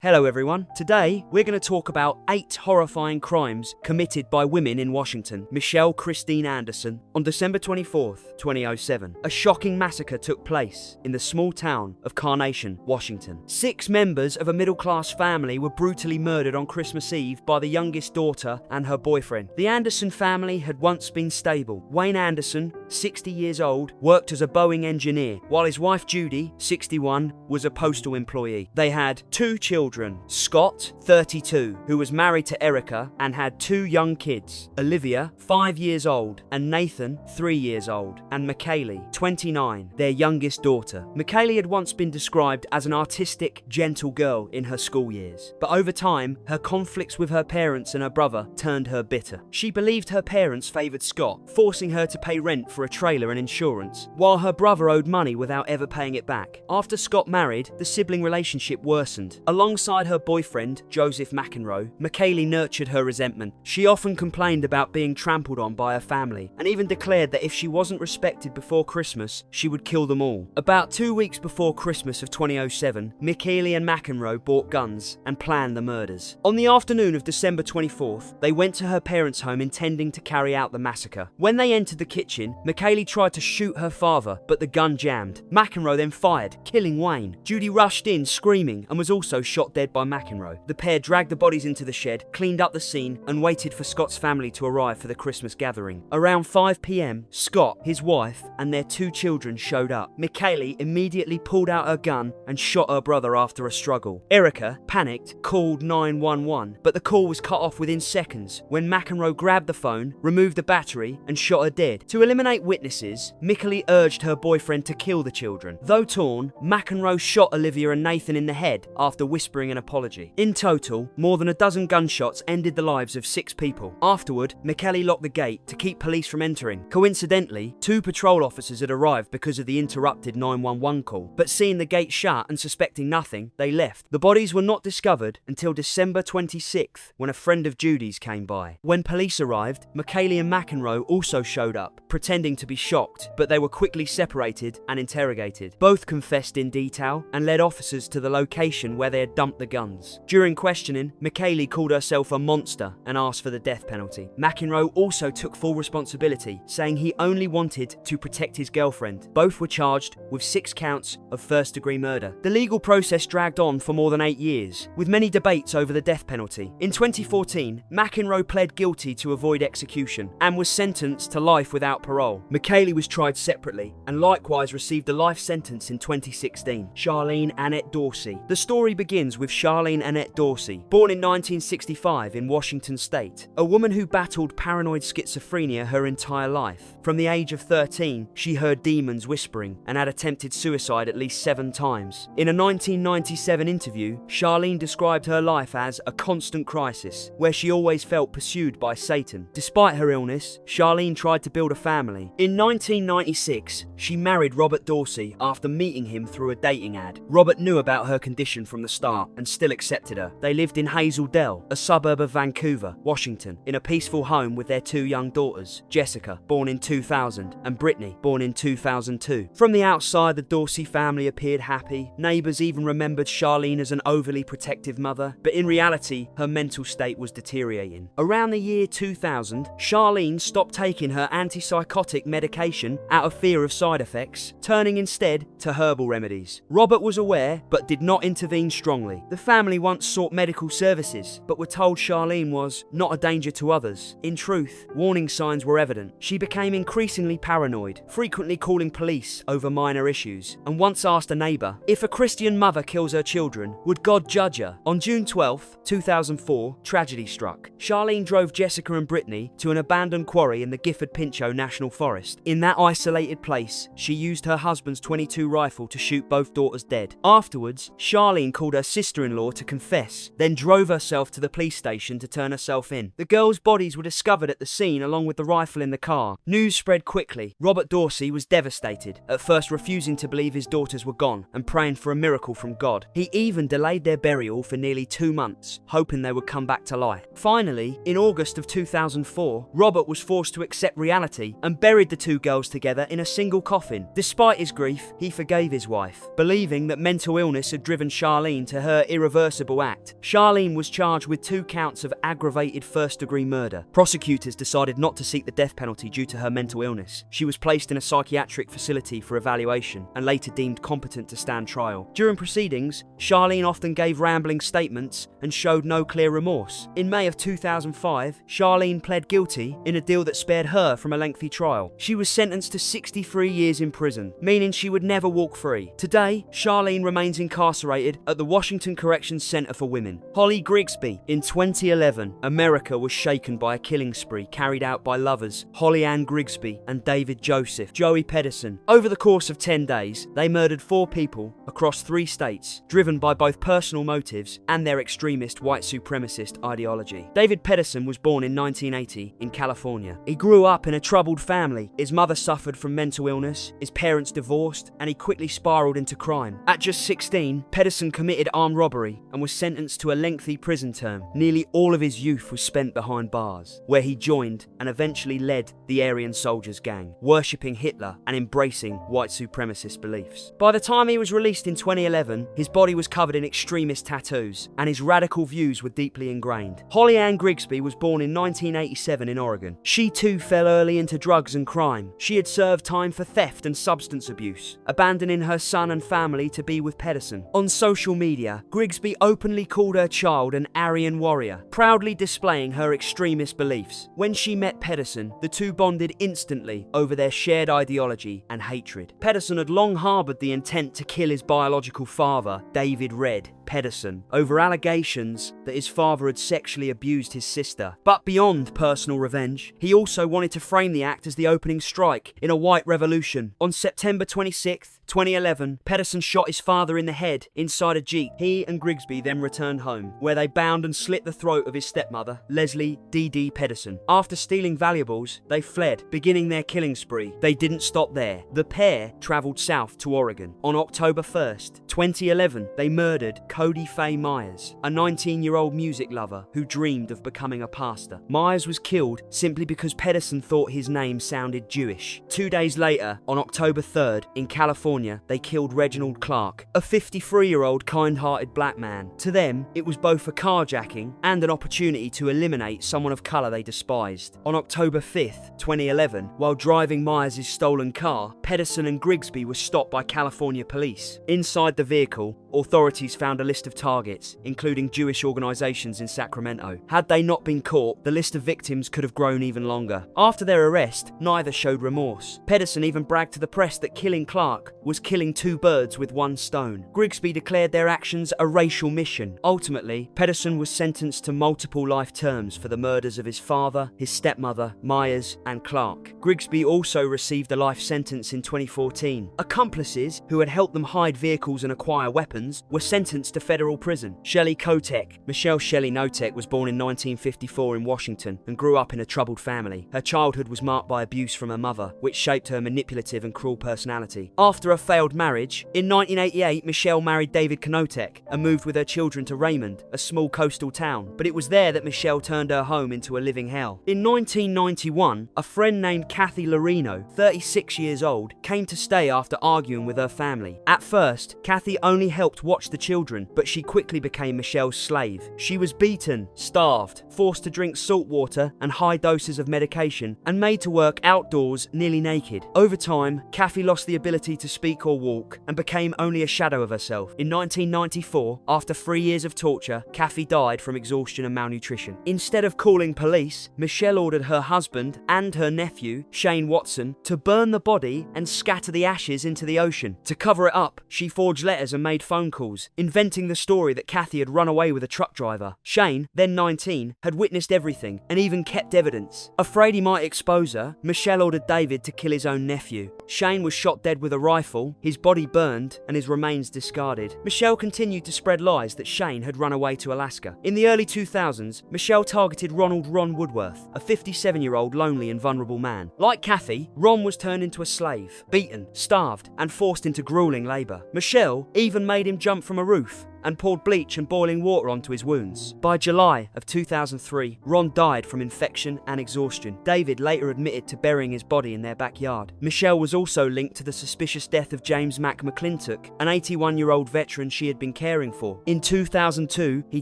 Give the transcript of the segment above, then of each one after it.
Hello everyone. Today, we're going to talk about 8 horrifying crimes committed by women in Washington. Michelle Christine Anderson. On December 24th, 2007, a shocking massacre took place in the small town of Carnation, Washington. 6 members of a middle-class family were brutally murdered on Christmas Eve by the youngest daughter and her boyfriend. The Anderson family had once been stable. Wayne Anderson, 60 years old, worked as a Boeing engineer, while his wife Judy, 61, was a postal employee. They had 2 children. Scott, 32, who was married to Erica and had 2 young kids, Olivia, 5 years old, and Nathan, 3 years old, and McKaylee, 29, their youngest daughter. McKaylee had once been described as an artistic, gentle girl in her school years, but over time, her conflicts with her parents and her brother turned her bitter. She believed her parents favoured Scott, forcing her to pay rent for a trailer and insurance, while her brother owed money without ever paying it back. After Scott married, the sibling relationship worsened. Alongside her boyfriend, Joseph McEnroe, McKaylee nurtured her resentment. She often complained about being trampled on by her family, and even declared that if she wasn't respected before Christmas, she would kill them all. About 2 weeks before Christmas of 2007, McKaylee and McEnroe bought guns and planned the murders. On the afternoon of December 24th, they went to her parents' home intending to carry out the massacre. When they entered the kitchen, McKaylee tried to shoot her father, but the gun jammed. McEnroe then fired, killing Wayne. Judy rushed in, screaming, and was also shot dead by McEnroe. The pair dragged the bodies into the shed, cleaned up the scene, and waited for Scott's family to arrive for the Christmas gathering. Around 5 p.m, Scott, his wife, and their 2 children showed up. McKaylee immediately pulled out her gun and shot her brother after a struggle. Erica, panicked, called 911, but the call was cut off within seconds when McEnroe grabbed the phone, removed the battery, and shot her dead. To eliminate witnesses, McKaylee urged her boyfriend to kill the children. Though torn, McEnroe shot Olivia and Nathan in the head after whispering an apology. In total, more than a dozen gunshots ended the lives of 6 people. Afterward, McKaylee locked the gate to keep police from entering. Coincidentally, 2 patrol officers had arrived because of the interrupted 911 call, but seeing the gate shut and suspecting nothing, they left. The bodies were not discovered until December 26th, when a friend of Judy's came by. When police arrived, McKaylee and McEnroe also showed up, pretending to be shocked, but they were quickly separated and interrogated. Both confessed in detail and led officers to the location where they had dumped the guns. During questioning, McKaylee called herself a monster and asked for the death penalty. McEnroe also took full responsibility, saying he only wanted to protect his girlfriend. Both were charged with 6 counts of first-degree murder. The legal process dragged on for more than 8 years, with many debates over the death penalty. In 2014, McEnroe pled guilty to avoid execution and was sentenced to life without parole. McKaylee was tried separately and likewise received a life sentence in 2016. Charlene Annette Dorcy. The story begins with Charlene Annette Dorcy, born in 1965 in Washington State, a woman who battled paranoid schizophrenia her entire life. From the age of 13, she heard demons whispering and had attempted suicide at least 7 times. In a 1997 interview, Charlene described her life as a constant crisis, where she always felt pursued by Satan. Despite her illness, Charlene tried to build a family. In 1996, she married Robert Dorcy after meeting him through a dating ad. Robert knew about her condition from the start and still accepted her. They lived in Hazel Dell, a suburb of Vancouver, Washington, in a peaceful home with their 2 young daughters, Jessica, born in 2000, and Brittany, born in 2002. From the outside, the Dorcy family appeared happy. Neighbours even remembered Charlene as an overly protective mother, but in reality, her mental state was deteriorating. Around the year 2000, Charlene stopped taking her antipsychotic medication out of fear of side effects, turning instead to herbal remedies. Robert was aware, but did not intervene strongly. The family once sought medical services, but were told Charlene was not a danger to others. In truth, warning signs were evident. She became increasingly paranoid, frequently calling police over minor issues, and once asked a neighbour, if a Christian mother kills her children, would God judge her? On June 12, 2004, tragedy struck. Charlene drove Jessica and Brittany to an abandoned quarry in the Gifford-Pinchot National Forest. In that isolated place, she used her husband's .22 rifle to shoot both daughters dead. Afterwards, Charlene called her sister-in-law to confess, then drove herself to the police station to turn herself in. The girls' bodies were discovered at the scene along with the rifle in the car. News spread quickly. Robert Dorcy was devastated, at first refusing to believe his daughters were gone and praying for a miracle from God. He even delayed their burial for nearly 2 months, hoping they would come back to life. Finally, in August of 2004, Robert was forced to accept reality and buried the 2 girls together in a single coffin. Despite his grief, he forgave his wife, believing that mental illness had driven Charlene to her her irreversible act, Charlene was charged with 2 counts of aggravated first-degree murder. Prosecutors decided not to seek the death penalty due to her mental illness. She was placed in a psychiatric facility for evaluation and later deemed competent to stand trial. During proceedings, Charlene often gave rambling statements and showed no clear remorse. In May of 2005, Charlene pled guilty in a deal that spared her from a lengthy trial. She was sentenced to 63 years in prison, meaning she would never walk free. Today, Charlene remains incarcerated at the Washington Corrections Center for Women. Holly Grigsby. In 2011, America was shaken by a killing spree carried out by lovers Holly Ann Grigsby and David Joseph Joey Pedersen. Over the course of 10 days, they murdered 4 people across 3 states, driven by both personal motives and their extremist white supremacist ideology. David Pedersen was born in 1980 in California. He grew up in a troubled family. His mother suffered from mental illness, his parents divorced, and he quickly spiraled into crime. At just 16, Pedersen committed armed robbery and was sentenced to a lengthy prison term. Nearly all of his youth was spent behind bars, where he joined and eventually led the Aryan Soldiers gang, worshipping Hitler and embracing white supremacist beliefs. By the time he was released in 2011, his body was covered in extremist tattoos, and his radical views were deeply ingrained. Holly Ann Grigsby was born in 1987 in Oregon. She too fell early into drugs and crime. She had served time for theft and substance abuse, abandoning her son and family to be with Pedersen. On social media, Grigsby openly called her child an Aryan warrior, proudly displaying her extremist beliefs. When she met Pedersen, the two bonded instantly over their shared ideology and hatred. Pedersen had long harbored the intent to kill his biological father, David Red Pedersen, over allegations that his father had sexually abused his sister. But beyond personal revenge, he also wanted to frame the act as the opening strike in a white revolution. On September 26, 2011, Pedersen shot his father in the head inside a Jeep. He and Grigsby then returned home, where they bound and slit the throat of his stepmother, Leslie D.D. Pedersen. After stealing valuables, they fled, beginning their killing spree. They didn't stop there. The pair travelled south to Oregon. On October 1st, 2011, they murdered Cody Faye Myers, a 19-year-old music lover who dreamed of becoming a pastor. Myers was killed simply because Pedersen thought his name sounded Jewish. 2 days later, on October 3rd, in California, they killed Reginald Clark, a 53-year-old kind-hearted black man. To them, it was both a carjacking and an opportunity to eliminate someone of colour they despised. On October 5th, 2011, while driving Myers' stolen car, Pedersen and Grigsby were stopped by California police. Inside the vehicle, authorities found a list of targets, including Jewish organisations in Sacramento. Had they not been caught, the list of victims could have grown even longer. After their arrest, neither showed remorse. Pedersen even bragged to the press that killing Clark was killing 2 birds with 1 stone. Grigsby declared their actions a racial mission. Ultimately, Pedersen was sentenced to multiple life terms for the murders of his father, his stepmother, Myers, and Clark. Grigsby also received a life sentence in 2014. Accomplices who had helped them hide vehicles and acquire weapons were sentenced to federal prison. Shelly Knotek. Michelle Shelly Knotek was born in 1954 in Washington and grew up in a troubled family. Her childhood was marked by abuse from her mother, which shaped her manipulative and cruel personality. After a failed marriage, in 1988 Michelle married David Knotek and moved with her children to Raymond, a small coastal town. But it was there that Michelle turned her home into a living hell. In 1991, a friend named Kathy Lorino, 36 years old, came to stay after arguing with her family. At first, Kathy only helped watch the children, but she quickly became Michelle's slave. She was beaten, starved, forced to drink salt water and high doses of medication, and made to work outdoors nearly naked. Over time, Kathy lost the ability to speak or walk and became only a shadow of herself. In 1994, after 3 years of torture, Kathy died from exhaustion and malnutrition. Instead of calling police, Michelle ordered her husband and her nephew, Shane Watson, to burn the body and scatter the ashes into the ocean. To cover it up, she forged letters and made phone calls, inventing the story that Kathy had run away with a truck driver. Shane, then 19, had witnessed everything and even kept evidence. Afraid he might expose her, Michelle ordered David to kill his own nephew. Shane was shot dead with a rifle, his body burned, and his remains discarded. Michelle continued to spread lies that Shane had run away to Alaska. In the early 2000s, Michelle targeted Ron Woodworth, a 57-year-old lonely and vulnerable man. Like Kathy, Ron was turned into a slave, beaten, starved, and forced into grueling labour. Michelle even made him jump from a roof, and poured bleach and boiling water onto his wounds. By July of 2003, Ron died from infection and exhaustion. David later admitted to burying his body in their backyard. Michelle was also linked to the suspicious death of James McClintock, an 81-year-old veteran she had been caring for. In 2002, he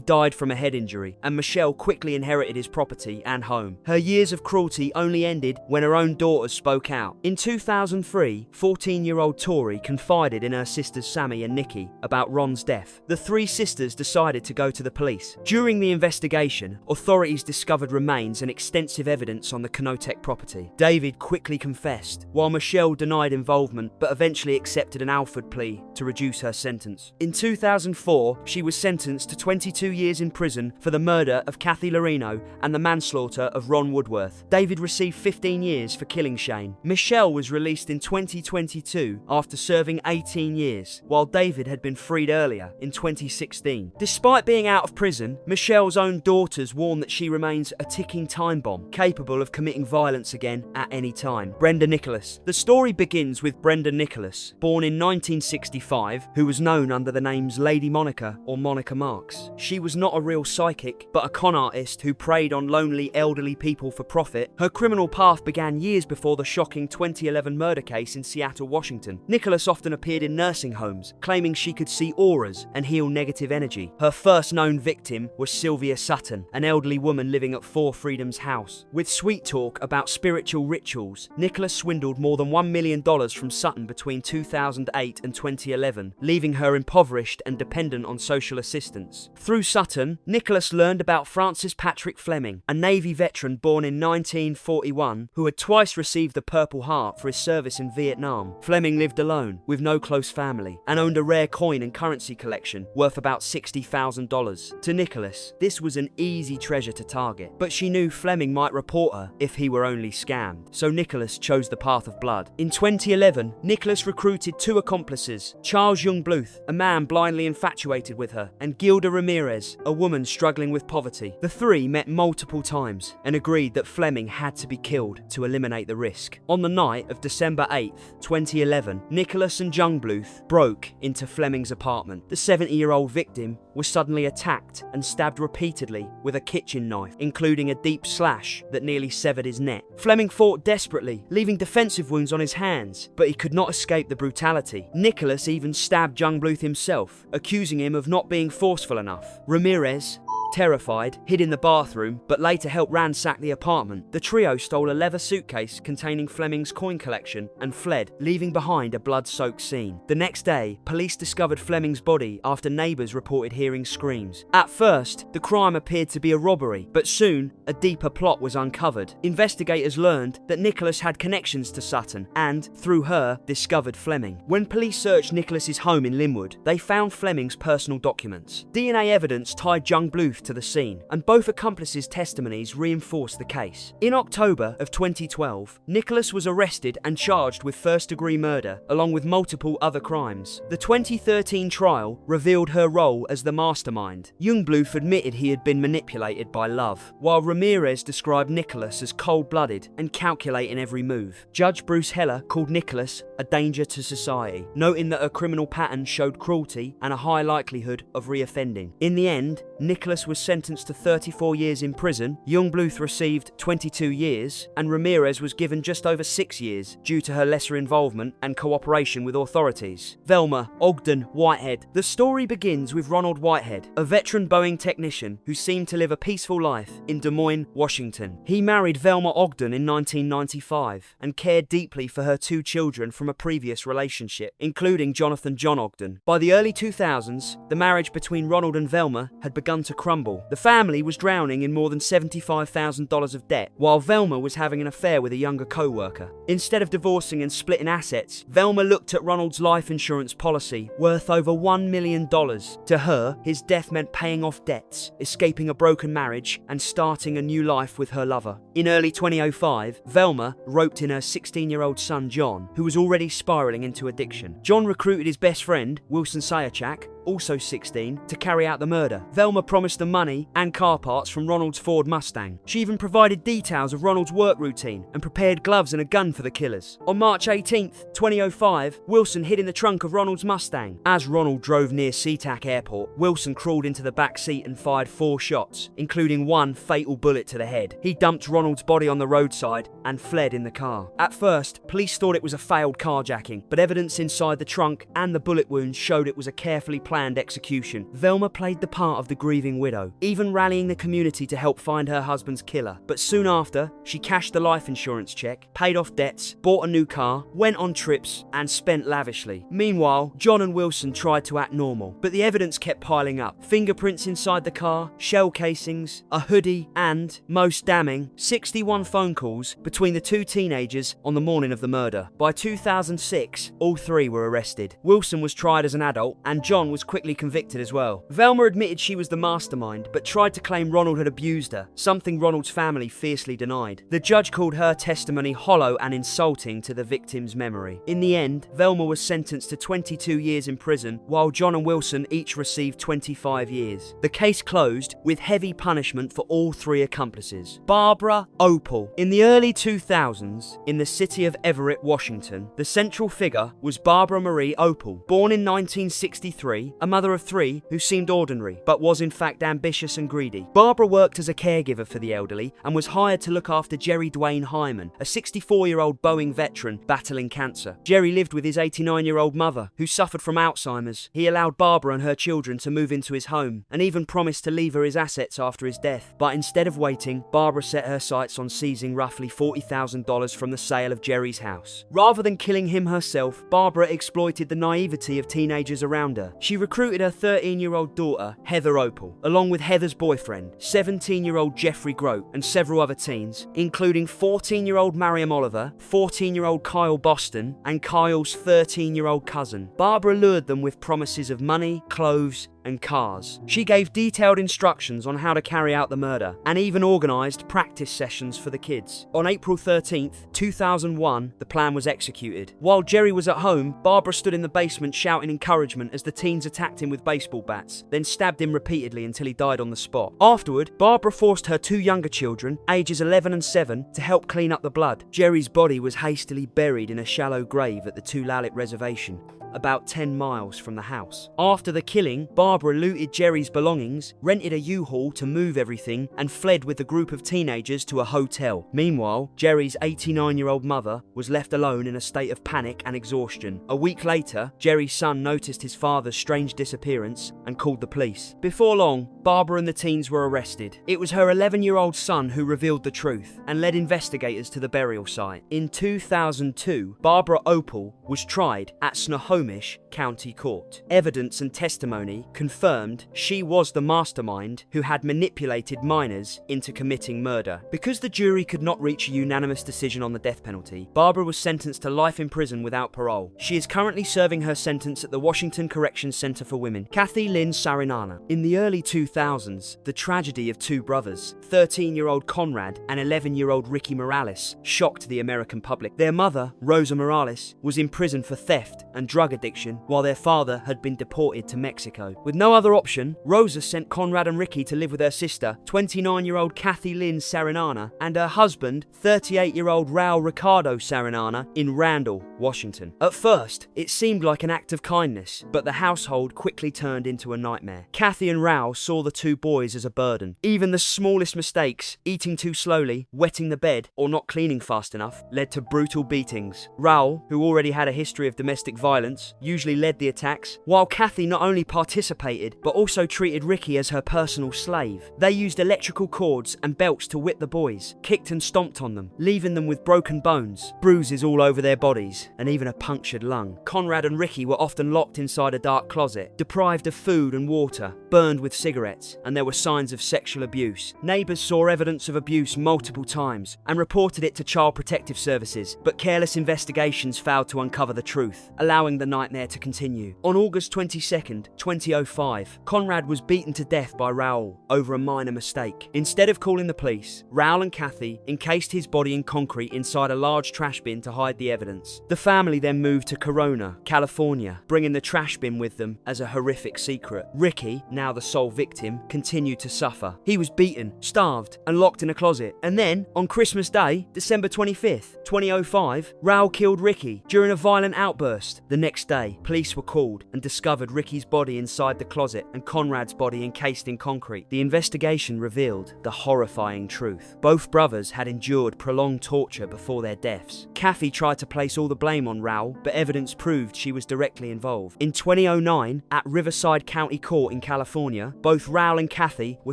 died from a head injury, and Michelle quickly inherited his property and home. Her years of cruelty only ended when her own daughters spoke out. In 2003, 14-year-old Tori confided in her sisters Sammy and Nikki about Ron's death. The three sisters decided to go to the police. During the investigation, authorities discovered remains and extensive evidence on the Knotek property. David quickly confessed, while Michelle denied involvement but eventually accepted an Alford plea to reduce her sentence. In 2004, she was sentenced to 22 years in prison for the murder of Kathy Lorino and the manslaughter of Ron Woodworth. David received 15 years for killing Shane. Michelle was released in 2022 after serving 18 years, while David had been freed earlier in 2016. Despite being out of prison, Michelle's own daughters warn that she remains a ticking time bomb, capable of committing violence again at any time. Brenda Nicholas. The story begins with Brenda Nicholas, born in 1965, who was known under the names Lady Monica or Monica Marks. She was not a real psychic, but a con artist who preyed on lonely elderly people for profit. Her criminal path began years before the shocking 2011 murder case in Seattle, Washington. Nicholas often appeared in nursing homes, claiming she could see auras and heal negative energy. Her first known victim was Sylvia Sutton, an elderly woman living at 4 Freedom's house. With sweet talk about spiritual rituals, Nicholas swindled more than $1 million from Sutton between 2008 and 2011, leaving her impoverished and dependent on social assistance. Through Sutton, Nicholas learned about Francis Patrick Fleming, a Navy veteran born in 1941 who had twice received the Purple Heart for his service in Vietnam. Fleming lived alone, with no close family, and owned a rare coin and currency collection worth about $60,000. To Nicholas, this was an easy treasure to target, but she knew Fleming might report her if he were only scammed, so Nicholas chose the path of blood. In 2011, Nicholas recruited 2 accomplices, Charles Youngbluth, a man blindly infatuated with her, and Gilda Ramirez, a woman struggling with poverty. The three met multiple times and agreed that Fleming had to be killed to eliminate the risk. On the night of December 8th, 2011, Nicholas and Youngbluth broke into Fleming's apartment. The 70-year-old victim was suddenly attacked and stabbed repeatedly with a kitchen knife, including a deep slash that nearly severed his neck. Fleming fought desperately, leaving defensive wounds on his hands, but he could not escape the brutality. Nicholas even stabbed Youngbluth himself, accusing him of not being forceful enough. Ramirez, terrified, hid in the bathroom, but later helped ransack the apartment. The trio stole a leather suitcase containing Fleming's coin collection and fled, leaving behind a blood-soaked scene. The next day, police discovered Fleming's body after neighbours reported hearing screams. At first, the crime appeared to be a robbery, but soon, a deeper plot was uncovered. Investigators learned that Nicholas had connections to Sutton and, through her, discovered Fleming. When police searched Nicholas's home in Linwood, they found Fleming's personal documents. DNA evidence tied Youngbluth to the scene, and both accomplices' testimonies reinforced the case. In October of 2012, Nicholas was arrested and charged with first-degree murder, along with multiple other crimes. The 2013 trial revealed her role as the mastermind. Youngbluth admitted he had been manipulated by love, while Ramirez described Nicholas as cold-blooded and calculating every move. Judge Bruce Heller called Nicholas a danger to society, noting that her criminal pattern showed cruelty and a high likelihood of reoffending. In the end, Nicholas was sentenced to 34 years in prison, Youngbluth received 22 years, and Ramirez was given just over 6 years due to her lesser involvement and cooperation with authorities. Velma, Ogden, Whitehead. The story begins with Ronald Whitehead, a veteran Boeing technician who seemed to live a peaceful life in Des Moines, Washington. He married Velma Ogden in 1995 and cared deeply for her 2 children from a previous relationship, including Jonathan John Ogden. By the early 2000s, the marriage between Ronald and Velma had begun to crumble. The family was drowning in more than $75,000 of debt, while Velma was having an affair with a younger co-worker. Instead of divorcing and splitting assets, Velma looked at Ronald's life insurance policy, worth over $1 million. To her, his death meant paying off debts, escaping a broken marriage, and starting a new life with her lover. In early 2005, Velma roped in her 16-year-old son John, who was already spiraling into addiction. John recruited his best friend, Wilson Sayachak, also 16, to carry out the murder. Velma promised the money and car parts from Ronald's Ford Mustang. She even provided details of Ronald's work routine and prepared gloves and a gun for the killers. On March 18th, 2005, Wilson hid in the trunk of Ronald's Mustang. As Ronald drove near SeaTac Airport, Wilson crawled into the back seat and fired 4 shots, including one fatal bullet to the head. He dumped Ronald's body on the roadside and fled in the car. At first, police thought it was a failed carjacking, but evidence inside the trunk and the bullet wounds showed it was a carefully planned execution. Velma played the part of the grieving widow, even rallying the community to help find her husband's killer. But soon after, she cashed the life insurance check, paid off debts, bought a new car, went on trips, and spent lavishly. Meanwhile, John and Wilson tried to act normal, but the evidence kept piling up. Fingerprints inside the car, shell casings, a hoodie, and, most damning, 61 phone calls between the 2 teenagers on the morning of the murder. By 2006, all 3 were arrested. Wilson was tried as an adult, and John was quickly convicted as well. Velma admitted she was the mastermind, but tried to claim Ronald had abused her, something Ronald's family fiercely denied. The judge called her testimony hollow and insulting to the victim's memory. In the end, Velma was sentenced to 22 years in prison, while John and Wilson each received 25 years. The case closed with heavy punishment for all 3 accomplices. Barbara Opel. In the early 2000s, in the city of Everett, Washington, the central figure was Barbara Marie Opel. Born in 1963, a mother of 3 who seemed ordinary, but was in fact ambitious and greedy. Barbara worked as a caregiver for the elderly and was hired to look after Jerry Dwayne Hyman, a 64-year-old Boeing veteran battling cancer. Jerry lived with his 89-year-old mother, who suffered from Alzheimer's. He allowed Barbara and her children to move into his home, and even promised to leave her his assets after his death. But instead of waiting, Barbara set her sights on seizing roughly $40,000 from the sale of Jerry's house. Rather than killing him herself, Barbara exploited the naivety of teenagers around her. She recruited her 13-year-old daughter, Heather Opel, along with Heather's boyfriend, 17-year-old Jeffrey Grote, and several other teens, including 14-year-old Mariam Oliver, 14-year-old Kyle Boston, and Kyle's 13-year-old cousin. Barbara lured them with promises of money, clothes, and cars. She gave detailed instructions on how to carry out the murder, and even organised practice sessions for the kids. On April 13th, 2001, the plan was executed. While Jerry was at home, Barbara stood in the basement shouting encouragement as the teens attacked him with baseball bats, then stabbed him repeatedly until he died on the spot. Afterward, Barbara forced her 2 younger children, ages 11 and 7, to help clean up the blood. Jerry's body was hastily buried in a shallow grave at the Tulalip Reservation, about 10 miles from the house. After the killing, Barbara looted Jerry's belongings, rented a U-Haul to move everything, and fled with a group of teenagers to a hotel. Meanwhile, Jerry's 89-year-old mother was left alone in a state of panic and exhaustion. A week later, Jerry's son noticed his father's strange disappearance and called the police. Before long, Barbara and the teens were arrested. It was her 11-year-old son who revealed the truth and led investigators to the burial site. In 2002, Barbara Opel was tried at Snohomish County Court. Evidence and testimony confirmed she was the mastermind who had manipulated minors into committing murder. Because the jury could not reach a unanimous decision on the death penalty, Barbara was sentenced to life in prison without parole. She is currently serving her sentence at the Washington Corrections Center for Women. Kathy Lynn Sarinana. In the early 2000s, the tragedy of 2 brothers, 13-year-old Conrad and 11-year-old Ricky Morales, shocked the American public. Their mother, Rosa Morales, was in prison for theft and drug addiction, while their father had been deported to Mexico. With no other option, Rosa sent Conrad and Ricky to live with her sister, 29-year-old Kathy Lynn Sarinana, and her husband, 38-year-old Raul Ricardo Sarinana, in Randall, Washington. At first, it seemed like an act of kindness, but the household quickly turned into a nightmare. Kathy and Raul saw the 2 boys as a burden. Even the smallest mistakes, eating too slowly, wetting the bed, or not cleaning fast enough, led to brutal beatings. Raul, who already had a history of domestic violence, usually led the attacks, while Kathy not only participated, but also treated Ricky as her personal slave. They used electrical cords and belts to whip the boys, kicked and stomped on them, leaving them with broken bones, bruises all over their bodies, and even a punctured lung. Conrad and Ricky were often locked inside a dark closet, deprived of food and water, burned with cigarettes, and there were signs of sexual abuse. Neighbours saw evidence of abuse multiple times and reported it to Child Protective Services, but careless investigations failed to uncover the truth, allowing the nightmare to to continue. On August 22nd, 2005, Conrad was beaten to death by Raoul over a minor mistake. Instead of calling the police, Raoul and Kathy encased his body in concrete inside a large trash bin to hide the evidence. The family then moved to Corona, California, bringing the trash bin with them as a horrific secret. Ricky, now the sole victim, continued to suffer. He was beaten, starved, and locked in a closet. And then, on Christmas Day, December 25th, 2005, Raoul killed Ricky during a violent outburst. The next day, police were called and discovered Ricky's body inside the closet and Conrad's body encased in concrete. The investigation revealed the horrifying truth. Both brothers had endured prolonged torture before their deaths. Kathy tried to place all the blame on Raoul, but evidence proved she was directly involved. In 2009, at Riverside County Court in California, both Raoul and Kathy were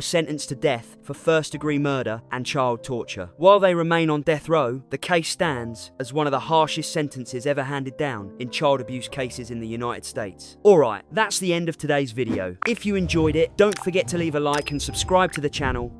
sentenced to death for first-degree murder and child torture. While they remain on death row, the case stands as one of the harshest sentences ever handed down in child abuse cases in the United States. Alright, that's the end of today's video. If you enjoyed it, don't forget to leave a like and subscribe to the channel.